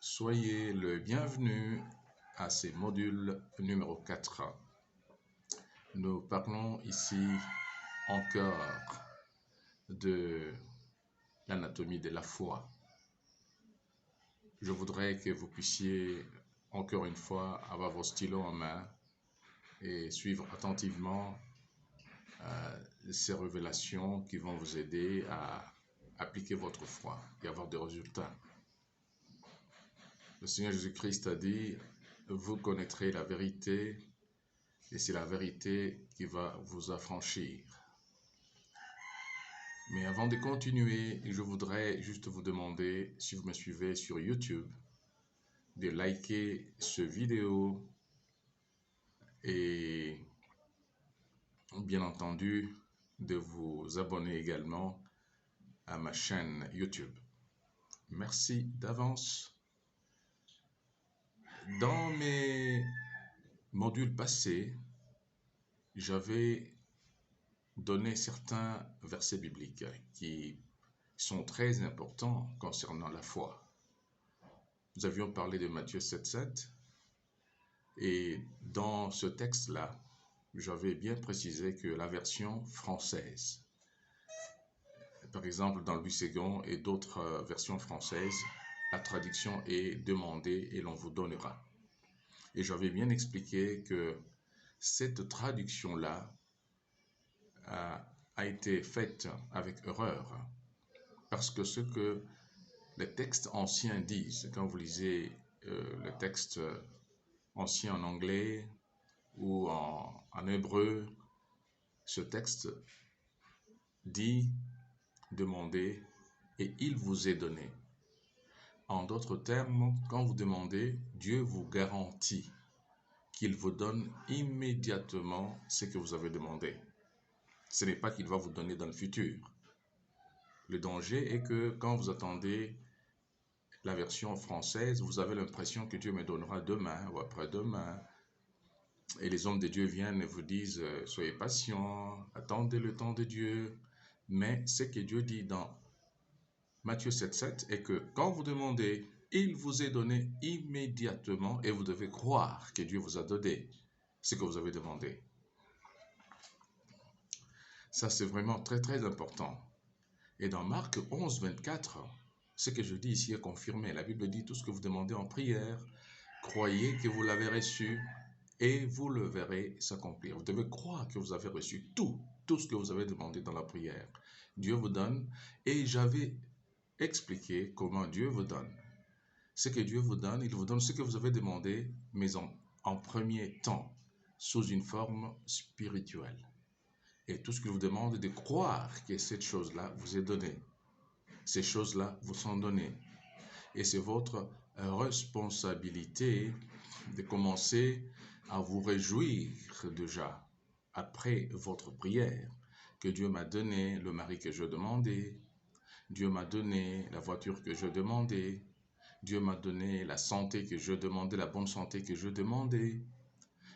Soyez le bienvenu à ces modules numéro 4. Nous parlons ici encore de l'anatomie de la foi. Je voudrais que vous puissiez encore une fois avoir vos stylos en main et suivre attentivement ces révélations qui vont vous aider à appliquer votre foi et avoir des résultats. Le Seigneur Jésus-Christ a dit, vous connaîtrez la vérité et c'est la vérité qui va vous affranchir. Mais avant de continuer, je voudrais juste vous demander, si vous me suivez sur YouTube, de liker ce vidéo et bien entendu de vous abonner également à ma chaîne YouTube. Merci d'avance. Dans mes modules passés, j'avais donné certains versets bibliques qui sont très importants concernant la foi. Nous avions parlé de Matthieu 7,7 et dans ce texte-là, j'avais bien précisé que la version française, par exemple dans Louis II et d'autres versions françaises, la traduction est demandée et l'on vous donnera. Et j'avais bien expliqué que cette traduction-là a été faite avec erreur, parce que ce que les textes anciens disent, quand vous lisez le texte ancien en anglais ou en hébreu, ce texte dit, demandez, et il vous est donné. En d'autres termes, quand vous demandez, Dieu vous garantit qu'il vous donne immédiatement ce que vous avez demandé. Ce n'est pas qu'il va vous donner dans le futur. Le danger est que quand vous attendez la version française, vous avez l'impression que Dieu me donnera demain ou après-demain. Et les hommes de Dieu viennent et vous disent, soyez patients, attendez le temps de Dieu. Mais ce que Dieu dit dans Matthieu 7,7 est que quand vous demandez, il vous est donné immédiatement et vous devez croire que Dieu vous a donné ce que vous avez demandé. Ça, c'est vraiment très, très important. Et dans Marc 11, 24, ce que je dis ici est confirmé. La Bible dit tout ce que vous demandez en prière, croyez que vous l'avez reçu et vous le verrez s'accomplir. Vous devez croire que vous avez reçu tout ce que vous avez demandé dans la prière. Dieu vous donne et j'avais expliqué comment Dieu vous donne. Ce que Dieu vous donne, il vous donne ce que vous avez demandé, mais en premier temps, sous une forme spirituelle. Et tout ce qu'il vous demande est de croire que cette chose-là vous est donnée. Ces choses-là vous sont données. Et c'est votre responsabilité de commencer à vous réjouir déjà, après votre prière, que Dieu m'a donné le mari que je demandais, Dieu m'a donné la voiture que je demandais, Dieu m'a donné la santé que je demandais, la bonne santé que je demandais.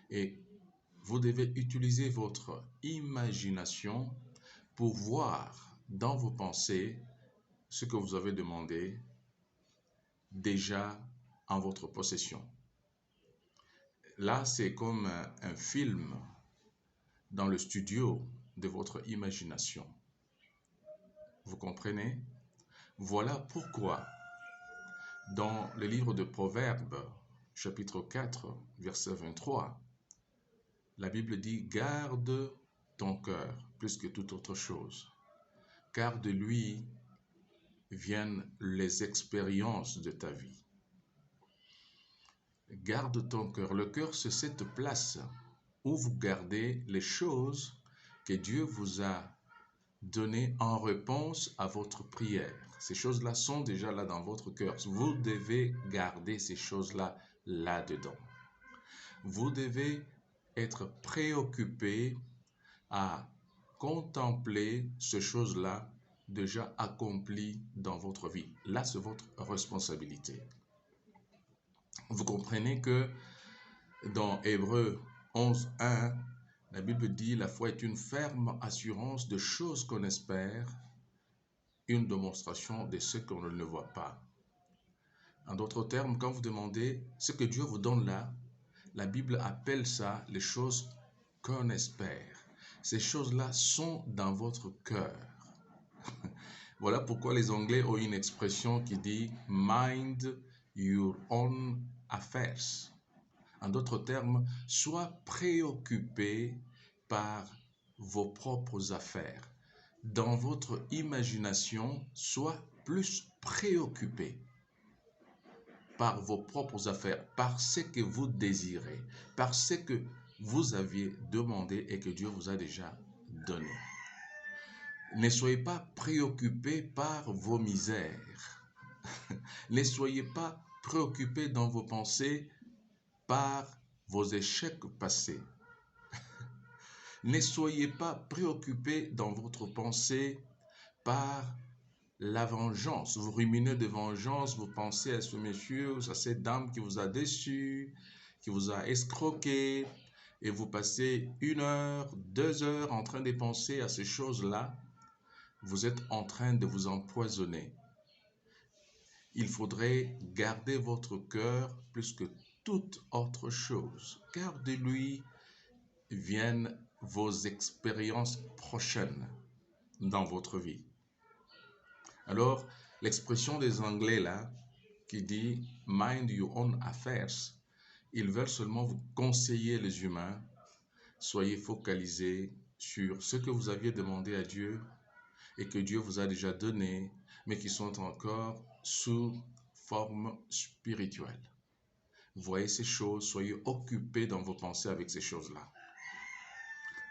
Et vous devez utiliser votre imagination pour voir dans vos pensées ce que vous avez demandé déjà en votre possession. Là, c'est comme un film dans le studio de votre imagination. Vous comprenez? Voilà pourquoi dans le livre de Proverbes, chapitre 4, verset 23, la Bible dit « Garde ton cœur plus que toute autre chose, car de lui viennent les expériences de ta vie. » Garde ton cœur. Le cœur, c'est cette place où vous gardez les choses que Dieu vous a données en réponse à votre prière. Ces choses-là sont déjà là dans votre cœur. Vous devez garder ces choses-là là-dedans. Vous devez être préoccupé à contempler ces choses-là déjà accomplies dans votre vie. Là, c'est votre responsabilité. Vous comprenez que dans Hébreux 11:1, la Bible dit « La foi est une ferme assurance de choses qu'on espère, une démonstration de ce qu'on ne voit pas. » En d'autres termes, quand vous demandez ce que Dieu vous donne là, la Bible appelle ça les choses qu'on espère. Ces choses-là sont dans votre cœur. Voilà pourquoi les Anglais ont une expression qui dit « mind your own affairs ». En d'autres termes, sois préoccupé par vos propres affaires. Dans votre imagination, sois plus préoccupé par vos propres affaires, par ce que vous désirez, par ce que vous aviez demandé et que Dieu vous a déjà donné. Ne soyez pas préoccupé par vos misères. Ne soyez pas préoccupé dans vos pensées par vos échecs passés. Ne soyez pas préoccupé dans votre pensée par la vengeance. Vous ruminez de vengeance, vous pensez à ce monsieur, à cette dame qui vous a déçu, qui vous a escroqué, et vous passez 1 heure, 2 heures en train de penser à ces choses-là. Vous êtes en train de vous empoisonner. Il faudrait garder votre cœur plus que toute autre chose, car de lui viennent vos expériences prochaines dans votre vie. Alors, l'expression des Anglais là, qui dit « mind your own affairs », ils veulent seulement vous conseiller les humains. Soyez focalisés sur ce que vous aviez demandé à Dieu et que Dieu vous a déjà donné, mais qui sont encore sous forme spirituelle. Voyez ces choses, soyez occupés dans vos pensées avec ces choses-là.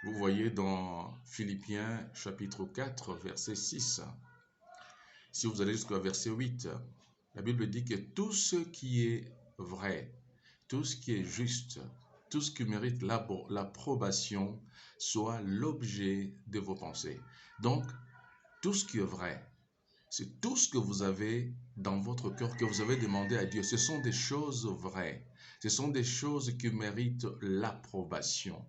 Vous voyez dans Philippiens chapitre 4, verset 6. Si vous allez jusqu'au verset 8, la Bible dit que tout ce qui est vrai, tout ce qui est juste, tout ce qui mérite l'approbation soit l'objet de vos pensées. Donc, tout ce qui est vrai, c'est tout ce que vous avez dans votre cœur, que vous avez demandé à Dieu. Ce sont des choses vraies. Ce sont des choses qui méritent l'approbation.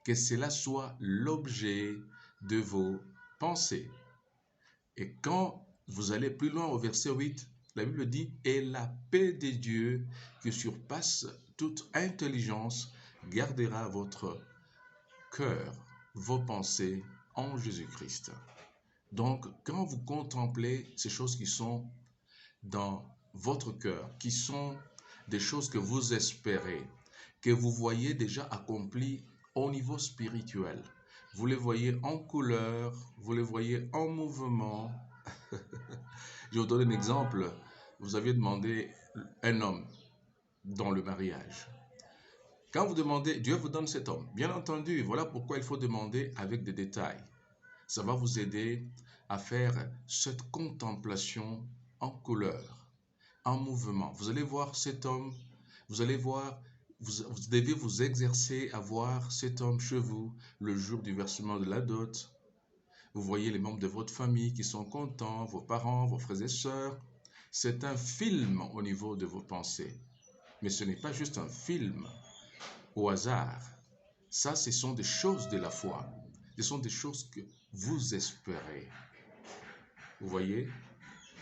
Que cela soit l'objet de vos pensées. Et quand vous allez plus loin au verset 8, la Bible dit « Et la paix de Dieu qui surpasse toute intelligence gardera votre cœur, vos pensées en Jésus-Christ. » Donc, quand vous contemplez ces choses qui sont dans votre cœur, qui sont des choses que vous espérez, que vous voyez déjà accomplies au niveau spirituel, vous les voyez en couleur, vous les voyez en mouvement. Je vous donne un exemple. Vous aviez demandé un homme dans le mariage. Quand vous demandez, Dieu vous donne cet homme. Bien entendu, voilà pourquoi il faut demander avec des détails. Ça va vous aider à faire cette contemplation en couleur, en mouvement. Vous allez voir cet homme, vous allez voir, vous devez vous exercer à voir cet homme chez vous le jour du versement de la dot. Vous voyez les membres de votre famille qui sont contents, vos parents, vos frères et sœurs. C'est un film au niveau de vos pensées. Mais ce n'est pas juste un film au hasard. Ça, ce sont des choses de la foi. Ce sont des choses que vous espérez. Vous voyez?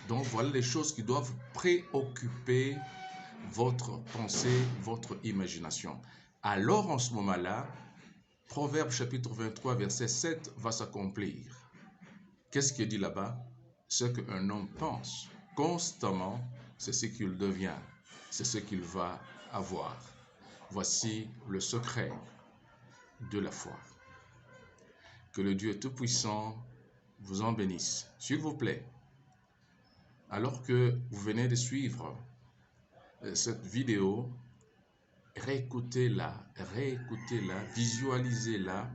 Donc, voilà les choses qui doivent préoccuper votre pensée, votre imagination. Alors, en ce moment-là, Proverbe chapitre 23, verset 7 va s'accomplir. Qu'est-ce qu'il dit là-bas? Ce qu'un homme pense constamment, c'est ce qu'il devient, c'est ce qu'il va avoir. Voici le secret de la foi. Que le Dieu Tout-Puissant vous en bénisse. S'il vous plaît, alors que vous venez de suivre cette vidéo, réécoutez-la, visualisez-la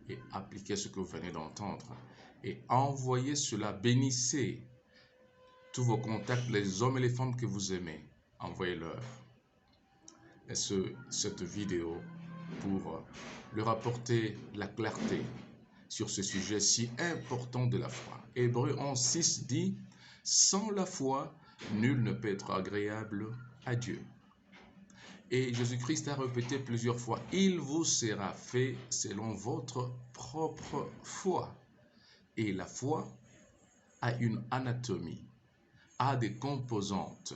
et appliquez ce que vous venez d'entendre. Et envoyez cela, bénissez tous vos contacts, les hommes et les femmes que vous aimez. Envoyez-leur cette vidéo pour leur apporter la clarté sur ce sujet si important de la foi. Hébreux 11:6 dit « Sans la foi, nul ne peut être agréable à Dieu. » Et Jésus-Christ a répété plusieurs fois « Il vous sera fait selon votre propre foi. » Et la foi a une anatomie, a des composantes.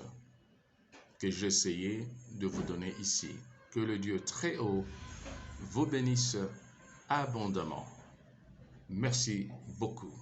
que j'essayais de vous donner ici. Que le Dieu très haut vous bénisse abondamment. Merci beaucoup.